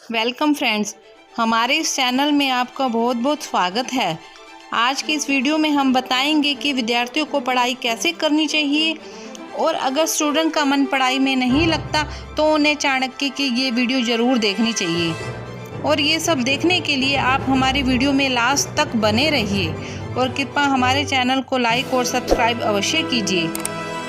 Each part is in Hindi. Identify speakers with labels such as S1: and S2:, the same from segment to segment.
S1: वेलकम फ्रेंड्स, हमारे इस चैनल में आपका बहुत बहुत स्वागत है। आज की इस वीडियो में हम बताएंगे कि विद्यार्थियों को पढ़ाई कैसे करनी चाहिए और अगर स्टूडेंट का मन पढ़ाई में नहीं लगता तो उन्हें चाणक्य की ये वीडियो ज़रूर देखनी चाहिए। और ये सब देखने के लिए आप हमारी वीडियो में लास्ट तक बने रहिए और कृपया हमारे चैनल को लाइक और सब्सक्राइब अवश्य कीजिए।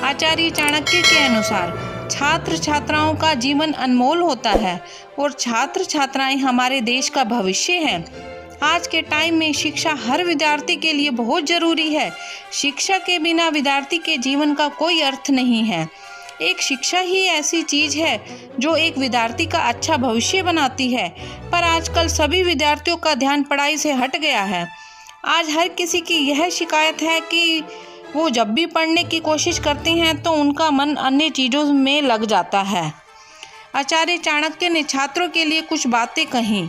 S1: आचार्य चाणक्य के अनुसार छात्र छात्राओं का जीवन अनमोल होता है और छात्र छात्राएं हमारे देश का भविष्य हैं। आज के टाइम में शिक्षा हर विद्यार्थी के लिए बहुत ज़रूरी है। शिक्षा के बिना विद्यार्थी के जीवन का कोई अर्थ नहीं है। एक शिक्षा ही ऐसी चीज़ है जो एक विद्यार्थी का अच्छा भविष्य बनाती है, पर आजकल सभी विद्यार्थियों का ध्यान पढ़ाई से हट गया है। आज हर किसी की यह शिकायत है कि वो जब भी पढ़ने की कोशिश करते हैं तो उनका मन अन्य चीज़ों में लग जाता है। आचार्य चाणक्य ने छात्रों के लिए कुछ बातें कही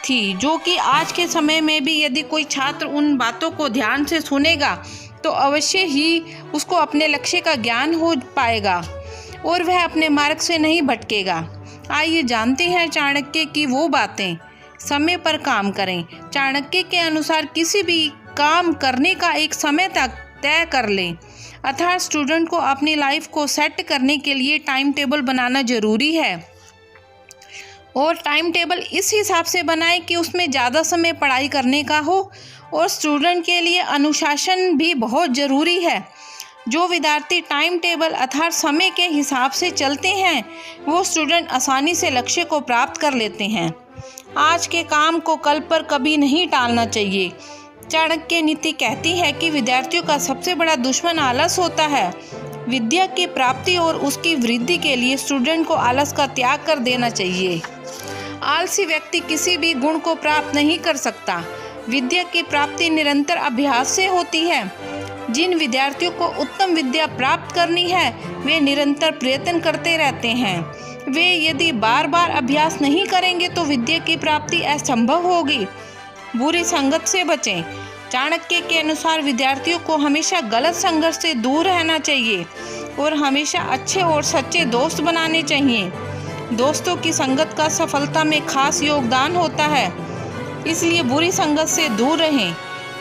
S1: थी जो कि आज के समय में भी यदि कोई छात्र उन बातों को ध्यान से सुनेगा तो अवश्य ही उसको अपने लक्ष्य का ज्ञान हो पाएगा और वह अपने मार्ग से नहीं भटकेगा। आइए जानते हैं चाणक्य की वो बातें। समय पर काम करें। चाणक्य के अनुसार किसी भी काम करने का एक समय तक तय कर लें, अर्थात स्टूडेंट को अपनी लाइफ को सेट करने के लिए टाइम टेबल बनाना ज़रूरी है और टाइम टेबल इस हिसाब से बनाएं कि उसमें ज़्यादा समय पढ़ाई करने का हो। और स्टूडेंट के लिए अनुशासन भी बहुत ज़रूरी है। जो विद्यार्थी टाइम टेबल अर्थात समय के हिसाब से चलते हैं वो स्टूडेंट आसानी से लक्ष्य को प्राप्त कर लेते हैं। आज के काम को कल पर कभी नहीं टालना चाहिए। चाणक्य नीति कहती है कि विद्यार्थियों का सबसे बड़ा दुश्मन आलस होता है। विद्या की प्राप्ति और उसकी वृद्धि के लिए स्टूडेंट को आलस का त्याग कर देना चाहिए। आलसी व्यक्ति किसी भी गुण को प्राप्त नहीं कर सकता। विद्या की प्राप्ति निरंतर अभ्यास से होती है। जिन विद्यार्थियों को उत्तम विद्या प्राप्त करनी है वे निरंतर प्रयत्न करते रहते हैं। वे यदि बार बार अभ्यास नहीं करेंगे तो विद्या की प्राप्ति असंभव होगी। बुरी संगत से बचें। चाणक्य के अनुसार विद्यार्थियों को हमेशा गलत संगत से दूर रहना चाहिए और हमेशा अच्छे और सच्चे दोस्त बनाने चाहिए। दोस्तों की संगत का सफलता में खास योगदान होता है, इसलिए बुरी संगत से दूर रहें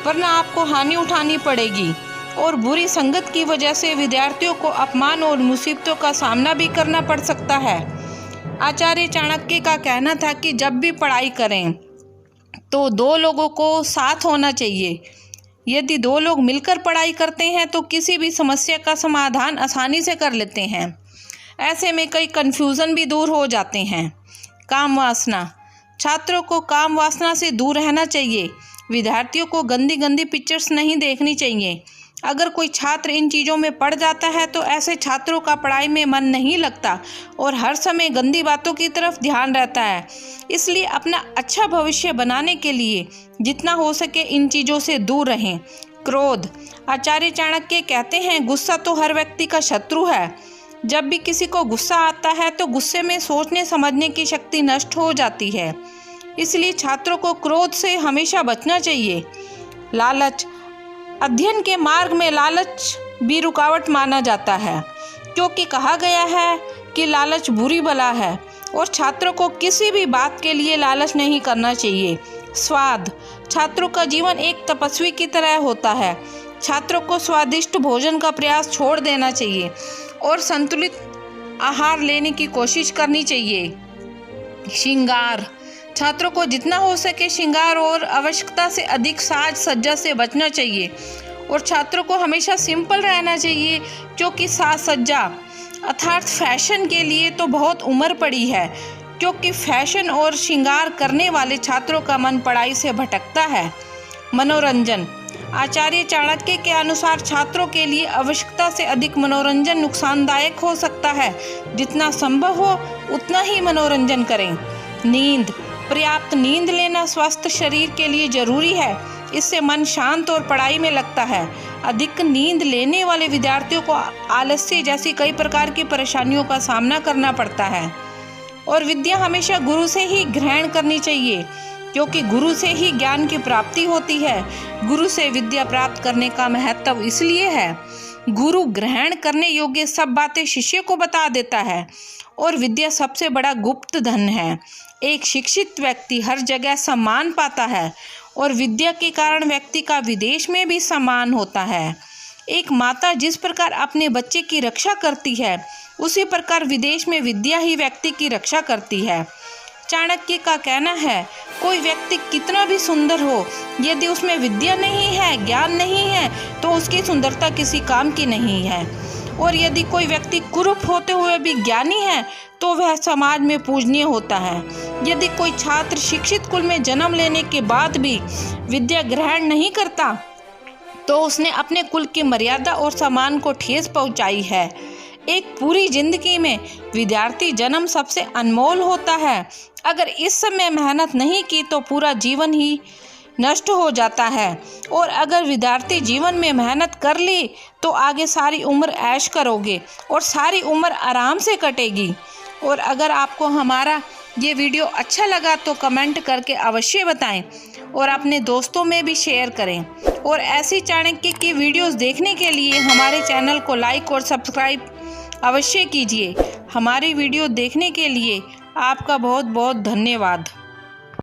S1: वरना आपको हानि उठानी पड़ेगी और बुरी संगत की वजह से विद्यार्थियों को अपमान और मुसीबतों का सामना भी करना पड़ सकता है। आचार्य चाणक्य का कहना था कि जब भी पढ़ाई करें तो दो लोगों को साथ होना चाहिए। यदि दो लोग मिलकर पढ़ाई करते हैं तो किसी भी समस्या का समाधान आसानी से कर लेते हैं। ऐसे में कई कन्फ्यूज़न भी दूर हो जाते हैं। काम वासना। छात्रों को काम वासना से दूर रहना चाहिए। विद्यार्थियों को गंदी गंदी पिक्चर्स नहीं देखनी चाहिए। अगर कोई छात्र इन चीज़ों में पड़ जाता है तो ऐसे छात्रों का पढ़ाई में मन नहीं लगता और हर समय गंदी बातों की तरफ ध्यान रहता है। इसलिए अपना अच्छा भविष्य बनाने के लिए जितना हो सके इन चीज़ों से दूर रहें। क्रोध। आचार्य चाणक्य कहते हैं गुस्सा तो हर व्यक्ति का शत्रु है। जब भी किसी को गुस्सा आता है तो गुस्से में सोचने समझने की शक्ति नष्ट हो जाती है। इसलिए छात्रों को क्रोध से हमेशा बचना चाहिए। लालच। अध्ययन के मार्ग में लालच भी रुकावट माना जाता है क्योंकि कहा गया है कि लालच बुरी बला है और छात्रों को किसी भी बात के लिए लालच नहीं करना चाहिए। स्वाद। छात्रों का जीवन एक तपस्वी की तरह होता है। छात्रों को स्वादिष्ट भोजन का प्रयास छोड़ देना चाहिए और संतुलित आहार लेने की कोशिश करनी चाहिए। श्रृंगार। छात्रों को जितना हो सके श्रृंगार और आवश्यकता से अधिक साज सज्जा से बचना चाहिए और छात्रों को हमेशा सिंपल रहना चाहिए क्योंकि साज सज्जा अर्थात फैशन के लिए तो बहुत उम्र पड़ी है, क्योंकि फैशन और श्रृंगार करने वाले छात्रों का मन पढ़ाई से भटकता है। मनोरंजन। आचार्य चाणक्य के अनुसार छात्रों के लिए आवश्यकता से अधिक मनोरंजन नुकसानदायक हो सकता है। जितना संभव हो उतना ही मनोरंजन करें। नींद। पर्याप्त नींद लेना स्वस्थ शरीर के लिए जरूरी है। इससे मन शांत और पढ़ाई में लगता है। अधिक नींद लेने वाले विद्यार्थियों को आलस्य जैसी कई प्रकार की परेशानियों का सामना करना पड़ता है। और विद्या हमेशा गुरु से ही ग्रहण करनी चाहिए क्योंकि गुरु से ही ज्ञान की प्राप्ति होती है। गुरु से विद्या प्राप्त करने का महत्व इसलिए है गुरु ग्रहण करने योग्य सब बातें शिष्य को बता देता है और विद्या सबसे बड़ा गुप्त धन है। एक शिक्षित व्यक्ति हर जगह सम्मान पाता है और विद्या के कारण व्यक्ति का विदेश में भी सम्मान होता है। एक माता जिस प्रकार अपने बच्चे की रक्षा करती है, उसी प्रकार विदेश में विद्या ही व्यक्ति की रक्षा करती है। चाणक्य का कहना है, कोई व्यक्ति कितना भी सुंदर हो, यदि उसमें विद्या नहीं है, ज्ञान नहीं है, तो उसकी सुंदरता किसी काम की नहीं है। और यदि कोई व्यक्ति कुरूप होते हुए भी ज्ञानी है, तो वह समाज में पूजनीय होता है। यदि कोई छात्र शिक्षित कुल में जन्म लेने के बाद भी विद्या ग्रहण नहीं करता, तो उसने अपने कुल की मर्यादा और सम्मान को ठेस पहुंचाई है। एक पूरी जिंदगी में विद्यार्थी जन्म सबसे अनमोल होता है। अगर इस समय मेहनत नहीं की तो पूरा जीवन ही नष्ट हो जाता है, और अगर विद्यार्थी जीवन में मेहनत कर ली तो आगे सारी उम्र ऐश करोगे और सारी उम्र आराम से कटेगी। और अगर आपको हमारा ये वीडियो अच्छा लगा तो कमेंट करके अवश्य बताएं और अपने दोस्तों में भी शेयर करें। और ऐसी चाणक्य की वीडियोस देखने के लिए हमारे चैनल को लाइक और सब्सक्राइब अवश्य कीजिए। हमारी वीडियो देखने के लिए आपका बहुत बहुत धन्यवाद।